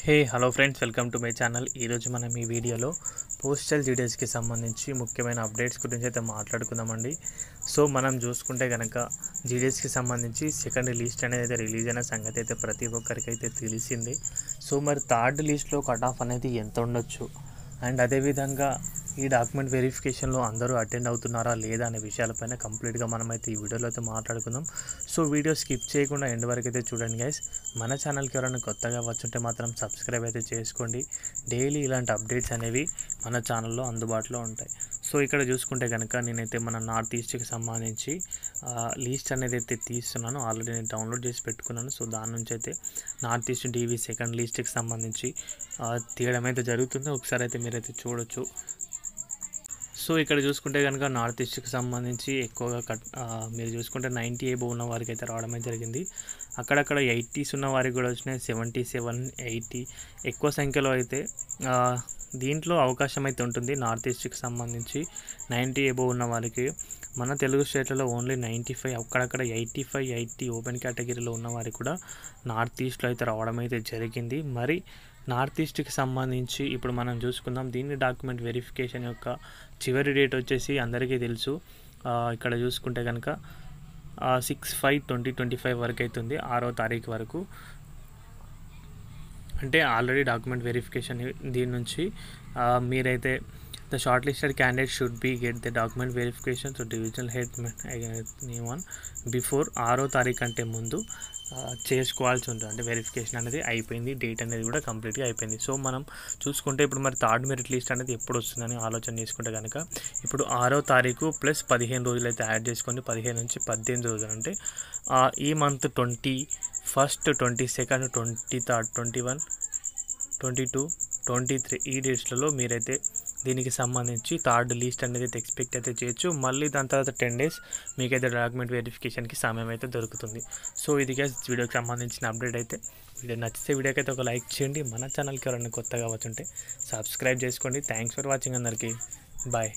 Hello friends, welcome to my channel. ఈరోజు మనం ఈ వీడియోలో పోస్టల్ డీటెయిల్స్కి సంబంధించి ముఖ్యమైన అప్డేట్స్ గురించి అయితే మాట్లాడుకుందామండి. సో మనం చూసుకుంటే కనుక జీడిఎస్కి సంబంధించి సెకండ్ లిస్ట్ అనేది అయితే రిలీజ్ అయిన సంగతి అయితే ప్రతి ఒక్కరికి అయితే తెలిసింది. సో మరి థర్డ్ లిస్ట్లో కట్ ఆఫ్ అనేది ఎంత ఉండొచ్చు, అండ్ అదేవిధంగా ఈ డాక్యుమెంట్ వెరిఫికేషన్లో అందరూ అటెండ్ అవుతున్నారా లేదా అనే విషయాలపైన కంప్లీట్గా మనమైతే ఈ వీడియోలో అయితే మాట్లాడుకుందాం. సో వీడియో స్కిప్ చేయకుండా ఎండ్ వరకు అయితే చూడండి గైస్. మన ఛానల్కి ఎవరైనా కొత్తగా వచ్చుంటే మాత్రం సబ్స్క్రైబ్ అయితే చేసుకోండి. డైలీ ఇలాంటి అప్డేట్స్ అనేవి మన ఛానల్లో అందుబాటులో ఉంటాయి. సో ఇక్కడ చూసుకుంటే కనుక నేనైతే మన నార్త్ ఈస్ట్కి సంబంధించి లిస్ట్ అనేది అయితే తీస్తున్నాను. ఆల్రెడీ నేను డౌన్లోడ్ చేసి పెట్టుకున్నాను. సో దాని నుంచి అయితే నార్త్ ఈస్ట్ టీవీ సెకండ్ లిస్ట్కి సంబంధించి తీయడం అయితే జరుగుతుంది. ఒకసారి అయితే మీరైతే చూడొచ్చు. సో ఇక్కడ చూసుకుంటే కనుక నార్త్ ఈస్ట్కి సంబంధించి ఎక్కువగా మీరు చూసుకుంటే 90 ఏబో ఉన్న వారికి అయితే రావడమే జరిగింది. అక్కడక్కడ 80s ఉన్న వారికి కూడా వచ్చినాయి, 77, 80 ఎక్కువ సంఖ్యలో అయితే దీంట్లో అవకాశం అయితే ఉంటుంది. నార్త్ ఈస్ట్కి సంబంధించి 90 ఏబో ఉన్న వారికి మన తెలుగు స్టేట్లలో ఓన్లీ 95, అక్కడక్కడ 85, 80 ఓపెన్ కేటగిరీలో ఉన్న వారికి కూడా నార్త్ ఈస్ట్లో అయితే రావడం అయితే జరిగింది. మరి నార్త్ ఈస్ట్కి సంబంధించి ఇప్పుడు మనం చూసుకుందాం. దీని డాక్యుమెంట్ వెరిఫికేషన్ యొక్క చివరి డేట్ వచ్చేసి అందరికీ తెలుసు. ఇక్కడ చూసుకుంటే కనుక 6/5/2025 వరకు అవుతుంది, 6వ తారీఖు వరకు. అంటే ఆల్రెడీ డాక్యుమెంట్ వెరిఫికేషన్ దీని నుంచి మీరైతే the short listed candidate should be get the document verification to divisional head before 6వ తారీఖు అంటే ముందు చేసుకోవాల్సి ఉంటుంది. అంటే వెరిఫికేషన్ అనేది అయిపోయింది, డేట్ అనేది కూడా కంప్లీట్గా అయిపోయింది. సో మనం చూసుకుంటే ఇప్పుడు మరి థర్డ్ మెరిట్ లిస్ట్ అనేది ఎప్పుడు వస్తుందని ఆలోచన చేసుకుంటే కనుక ఇప్పుడు 6వ తారీఖు ప్లస్ 15 రోజులు అయితే యాడ్ చేసుకొని 15 నుంచి 18 రోజులు, అంటే ఈ మంత్ 21st, 22nd, 23rd, 21, 22, 23 ఈ డేట్స్లలో మీరైతే దీనికి సంబంధించి థర్డ్ లిస్ట్ అనేది అయితే ఎక్స్పెక్ట్ అయితే చేయొచ్చు. మళ్ళీ దాని తర్వాత 10 days మీకైతే డాక్యుమెంట్ వెరిఫికేషన్కి సమయం అయితే దొరుకుతుంది. సో ఇది గైస్ వీడియోకి సంబంధించిన అప్డేట్ అయితే. వీడియో నచ్చితే వీడియోకి అయితే ఒక లైక్ చేయండి. మన ఛానల్కి ఎవరైనా కొత్తగా వచ్చుంటే సబ్స్క్రైబ్ చేసుకోండి. థ్యాంక్స్ ఫర్ వాచింగ్ అందరికీ. బాయ్.